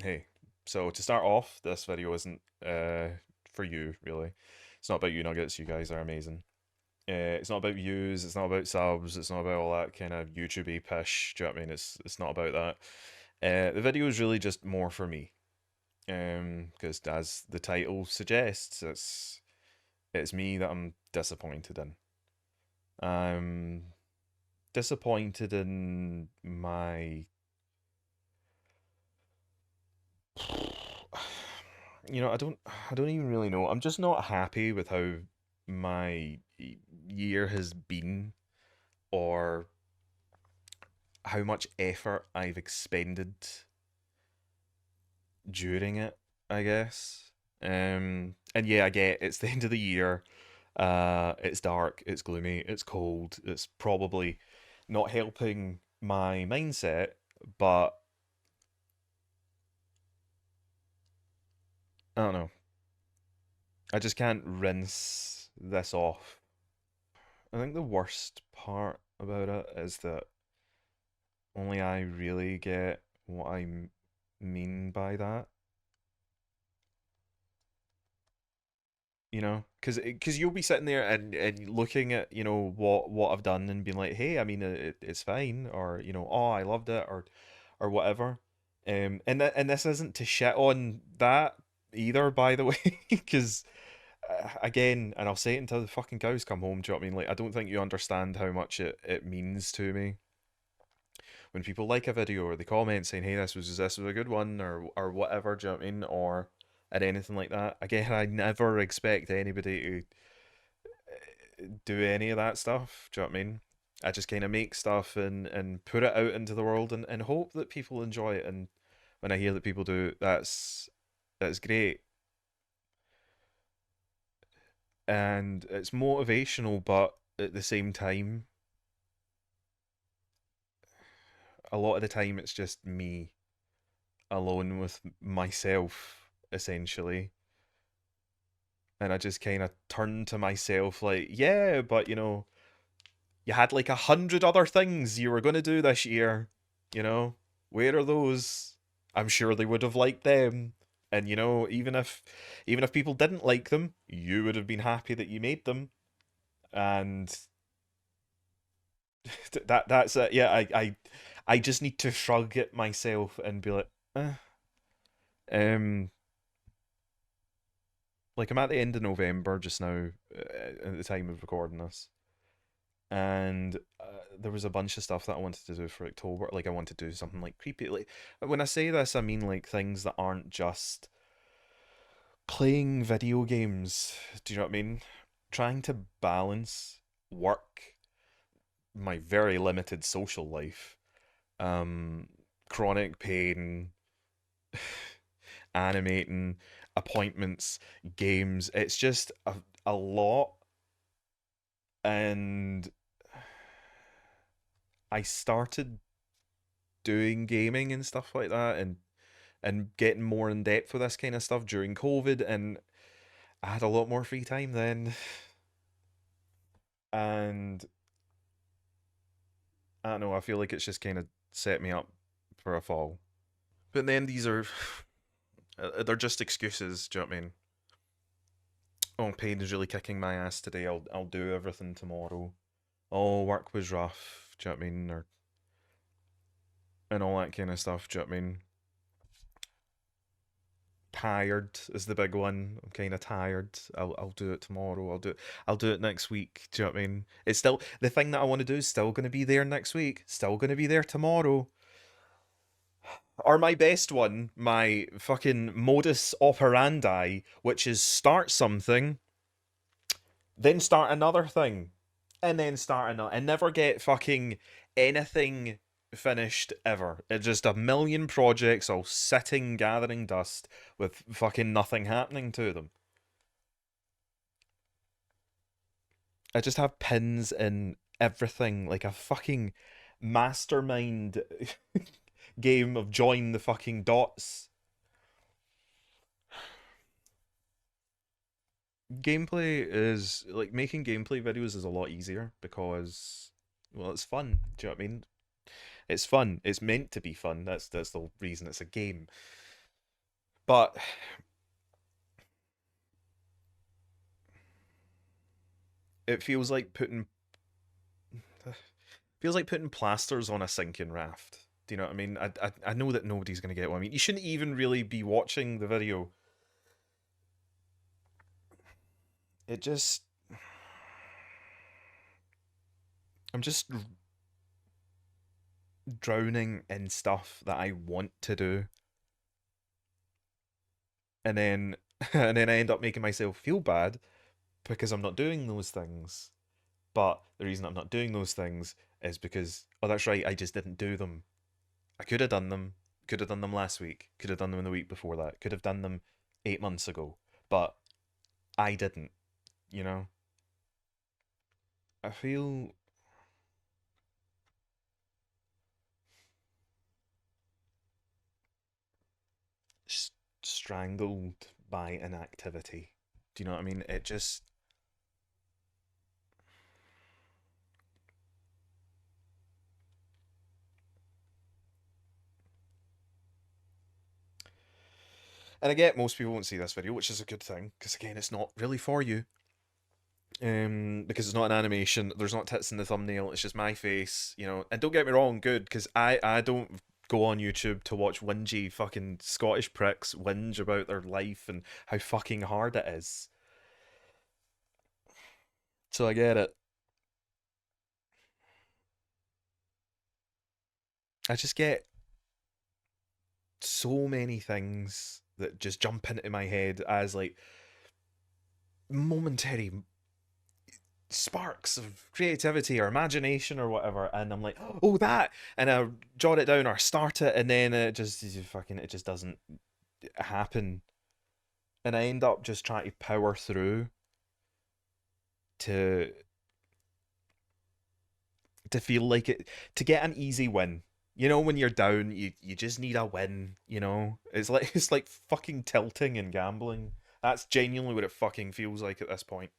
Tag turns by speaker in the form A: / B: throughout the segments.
A: Hey, so to start off, this video isn't for you, really. It's not about you nuggets, you guys are amazing. It's not about views, it's not about subs, it's not about all that kind of YouTube-y pish, do you know what I mean? It's not about that. The video is really just more for me. Because as the title suggests, it's me that I'm disappointed in. I'm disappointed in my I don't even really know. I'm just not happy with how my year has been or how much effort I've expended during it, I guess. And yeah, I get it's the end of the year. It's dark, it's gloomy, it's cold. It's probably not helping my mindset, but I don't know. I just can't rinse this off. I think the worst part about it is that only I really get what mean by that. Because you'll be sitting there and looking at what I've done and being like, hey, I mean it's fine, or oh, I loved it, or whatever. And this isn't to shit on that either, by the way, because again, and I'll say it until the fucking cows come home. Do you know what I mean? Like, I don't think you understand how much it means to me when people like a video or they comment saying, "Hey, this was a good one," or whatever. Do you know what I mean? Or anything like that. Again, I never expect anybody to do any of that stuff. Do you know what I mean? I just kind of make stuff and put it out into the world and hope that people enjoy it. And when I hear that people do, that's great, and it's motivational. But at the same time, a lot of the time, it's just me alone with myself, essentially. And I just kind of turned to myself like, yeah, but you had like 100 other things you were going to do this year. You know, where are those? I'm sure they would have liked them. And even if people didn't like them, you would have been happy that you made them. And that's it. Yeah, I just need to shrug at myself and be like, eh. um, like I'm at the end of November just now, at the time of recording this, and there was a bunch of stuff that I wanted to do for October. Like I wanted to do something like creepy. Like when I say this, I mean like things that aren't just playing video games. Do you know what I mean? Trying to balance work, my very limited social life, um, chronic pain, animating, appointments, games. It's just a lot, and I started doing gaming and stuff like that, and getting more in depth with this kind of stuff during COVID, and I had a lot more free time then, and I don't know. I feel like it's just kind of set me up for a fall. But then these are they're just excuses. Do you know what I mean? Oh, pain is really kicking my ass today. I'll do everything tomorrow. Oh, work was rough. Do you know what I mean? Or and all that kind of stuff. Do you know what I mean? Tired is the big one. I'm kind of tired. I'll do it tomorrow. I'll do it next week. Do you know what I mean? It's still the thing that I want to do is still going to be there next week. Still going to be there tomorrow. Or my best one, my fucking modus operandi, which is start something, then start another thing, and then start another, and never get fucking anything finished ever. It's just a million projects all sitting, gathering dust with fucking nothing happening to them. I just have pins in everything, like a fucking mastermind game of join the fucking dots. Gameplay is like making gameplay videos is a lot easier because well, it's fun. Do you know what I mean? It's fun. It's meant to be fun. That's the reason it's a game. But it feels like putting plasters on a sinking raft. Do you know what I mean? I know that nobody's gonna get what I mean. You shouldn't even really be watching the video. It just I'm just drowning in stuff that I want to do, and then and then I end up making myself feel bad because I'm not doing those things. But the reason I'm not doing those things is because, oh, that's right, I just didn't do them. I could have done them. Could have done them last week. Could have done them in the week before that. Could have done them 8 months ago. But I didn't, you know? I feel strangled by inactivity. Do you know what I mean? It just. And I get most people won't see this video, which is a good thing, because again, it's not really for you. Because it's not an animation. There's not tits in the thumbnail. It's just my face, you know. And don't get me wrong, good, because I don't go on YouTube to watch whingy fucking Scottish pricks whinge about their life and how fucking hard it is. So I get it. I just get so many things that just jump into my head as like momentary sparks of creativity or imagination or whatever, and I'm like, oh, that, and I jot it down or start it, and then it just doesn't happen, and I end up just trying to power through to feel like it, to get an easy win. You know, when you're down, you just need a win. You know, it's like fucking tilting and gambling. That's genuinely what it fucking feels like at this point.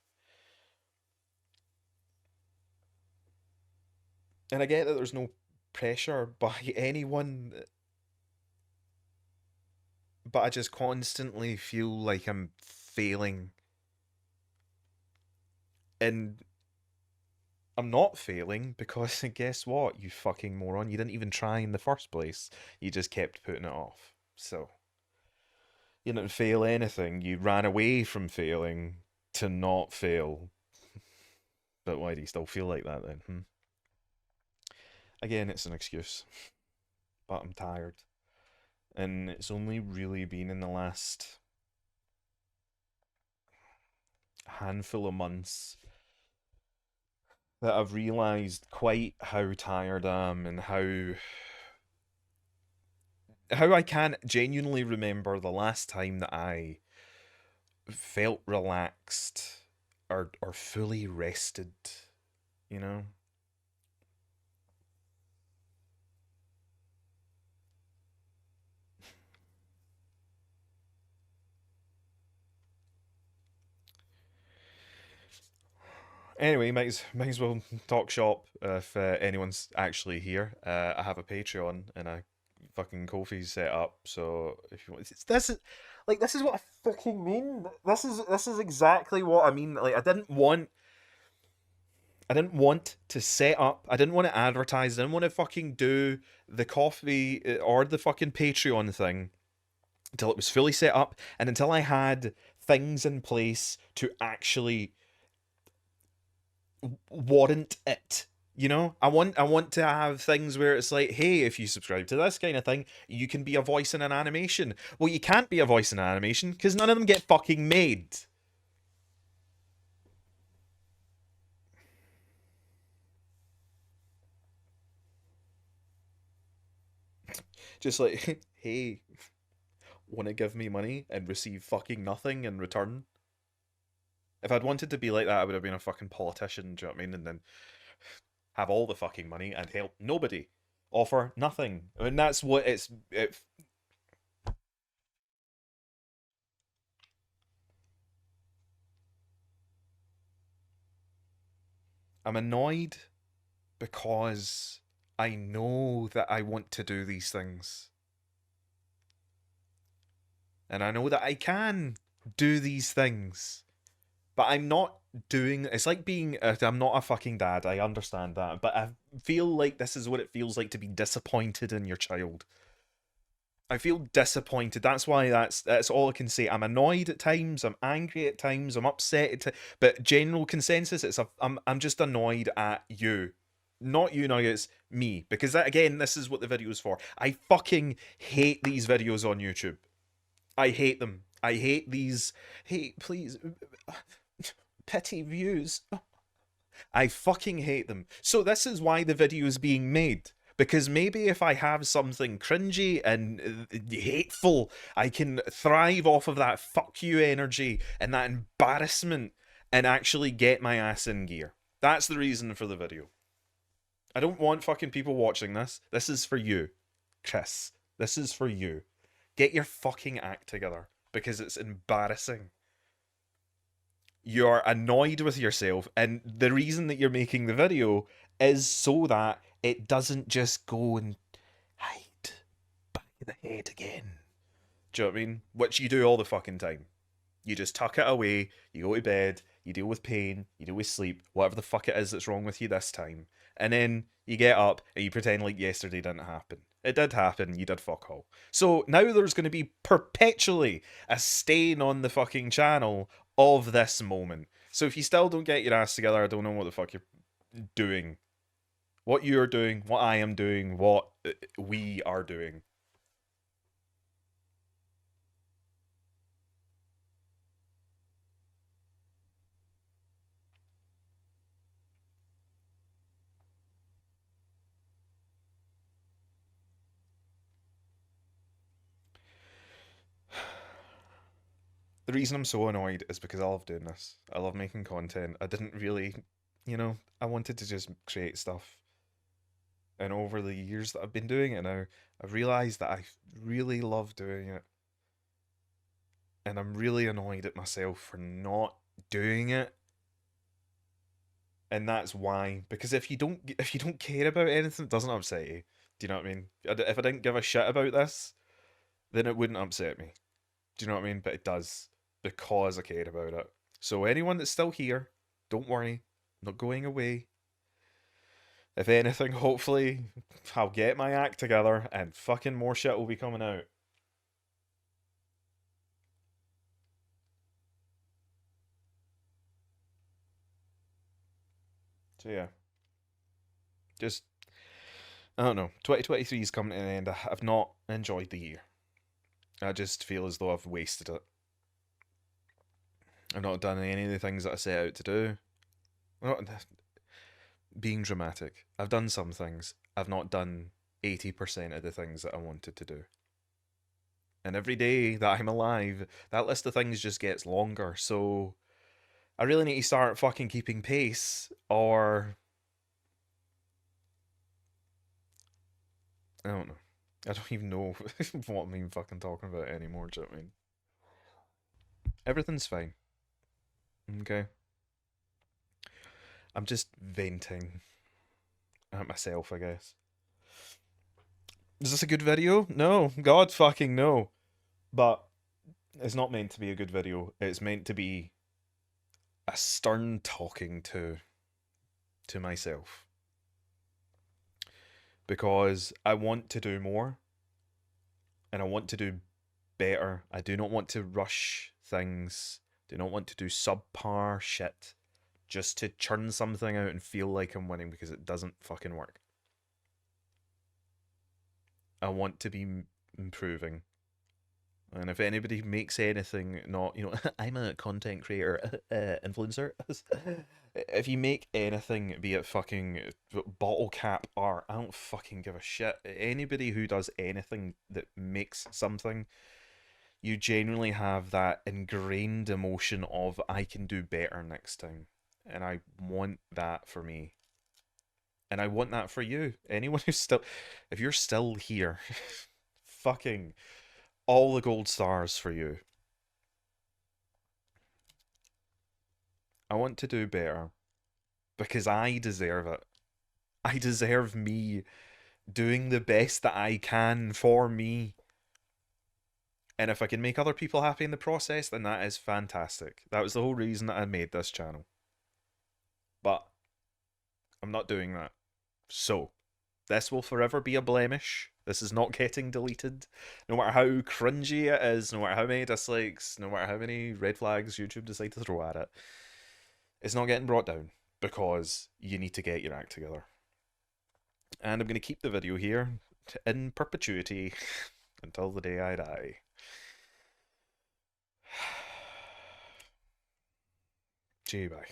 A: And I get that there's no pressure by anyone, but I just constantly feel like I'm failing. And I'm not failing because guess what, you fucking moron? You didn't even try in the first place. You just kept putting it off. So, you didn't fail anything. You ran away from failing to not fail. But why do you still feel like that then? Hmm? Again, it's an excuse. But I'm tired. And it's only really been in the last handful of months that I've realised quite how tired I am and how I can't genuinely remember the last time that I felt relaxed or fully rested, you know? Anyway, might as well talk shop if anyone's actually here. I have a Patreon and a fucking Kofi set up, so if you want, this is like this is what I fucking mean. This is exactly what I mean. Like I didn't want to set up. I didn't want to advertise. I didn't want to fucking do the coffee or the fucking Patreon thing until it was fully set up and until I had things in place to actually warrant it. You know, I want to have things where it's like, hey, if you subscribe to this kind of thing, you can be a voice in an animation. Well, you can't be a voice in an animation because none of them get fucking made. Just like, hey, want to give me money and receive fucking nothing in return? If I'd wanted to be like that, I would have been a fucking politician, do you know what I mean? And then have all the fucking money and help nobody. Offer nothing. I mean, that's what I'm annoyed because I know that I want to do these things. And I know that I can do these things. But I'm not doing. It's like being. I'm not a fucking dad. I understand that, but I feel like this is what it feels like to be disappointed in your child. I feel disappointed. That's why that's all I can say. I'm annoyed at times. I'm angry at times. I'm upset but general consensus, I'm just annoyed at you, not you Nuggets, me, because that again, this is what the video is for. I fucking hate these videos on YouTube. I hate them. I hate these. Hey, please, petty views. I fucking hate them. So this is why the video is being made. Because maybe if I have something cringy and hateful, I can thrive off of that fuck you energy and that embarrassment and actually get my ass in gear. That's the reason for the video. I don't want fucking people watching this. This is for you, Chris. This is for you. Get your fucking act together because it's embarrassing. You're annoyed with yourself, and the reason that you're making the video is so that it doesn't just go and hide back in the head again. Do you know what I mean? Which you do all the fucking time. You just tuck it away, you go to bed, you deal with pain, you deal with sleep, whatever the fuck it is that's wrong with you this time. And then you get up and you pretend like yesterday didn't happen. It did happen, you did fuck all. So now there's going to be perpetually a stain on the fucking channel of this moment. So if you still don't get your ass together, I don't know what the fuck you're doing. What you're doing, what I am doing, what we are doing. The reason I'm so annoyed is because I love doing this. I love making content. I didn't really, I wanted to just create stuff. And over the years that I've been doing it now, I've realised that I really love doing it. And I'm really annoyed at myself for not doing it. And that's why. Because if you don't care about anything, it doesn't upset you. Do you know what I mean? If I didn't give a shit about this, then it wouldn't upset me. Do you know what I mean? But it does. Because I care about it. So anyone that's still here, don't worry. I'm not going away. If anything, hopefully I'll get my act together and fucking more shit will be coming out. So yeah. Just I don't know. 2023 is coming to an end. I've not enjoyed the year. I just feel as though I've wasted it. I've not done any of the things that I set out to do. I'm not being dramatic. I've done some things. I've not done 80% of the things that I wanted to do. And every day that I'm alive, that list of things just gets longer. So I really need to start fucking keeping pace, or I don't know. I don't even know what I'm even fucking talking about anymore. Do you know what I mean? Everything's fine. Okay. I'm just venting at myself, I guess. Is this a good video? No. God fucking no. But it's not meant to be a good video. It's meant to be a stern talking to myself. Because I want to do more and I want to do better. I do not want to rush things. Do not want to do subpar shit just to churn something out and feel like I'm winning, because it doesn't fucking work. I want to be improving. And if anybody makes anything not, I'm a content creator, influencer. If you make anything, be it fucking bottle cap art, I don't fucking give a shit. Anybody who does anything that makes something, you genuinely have that ingrained emotion of, I can do better next time. And I want that for me. And I want that for you. Anyone who's still, if you're still here, fucking all the gold stars for you. I want to do better because I deserve it. I deserve me doing the best that I can for me. And if I can make other people happy in the process, then that is fantastic. That was the whole reason that I made this channel. But I'm not doing that. So, this will forever be a blemish. This is not getting deleted. No matter how cringy it is, no matter how many dislikes, no matter how many red flags YouTube decide to throw at it, it's not getting brought down because you need to get your act together. And I'm going to keep the video here in perpetuity until the day I die. Gee, bye.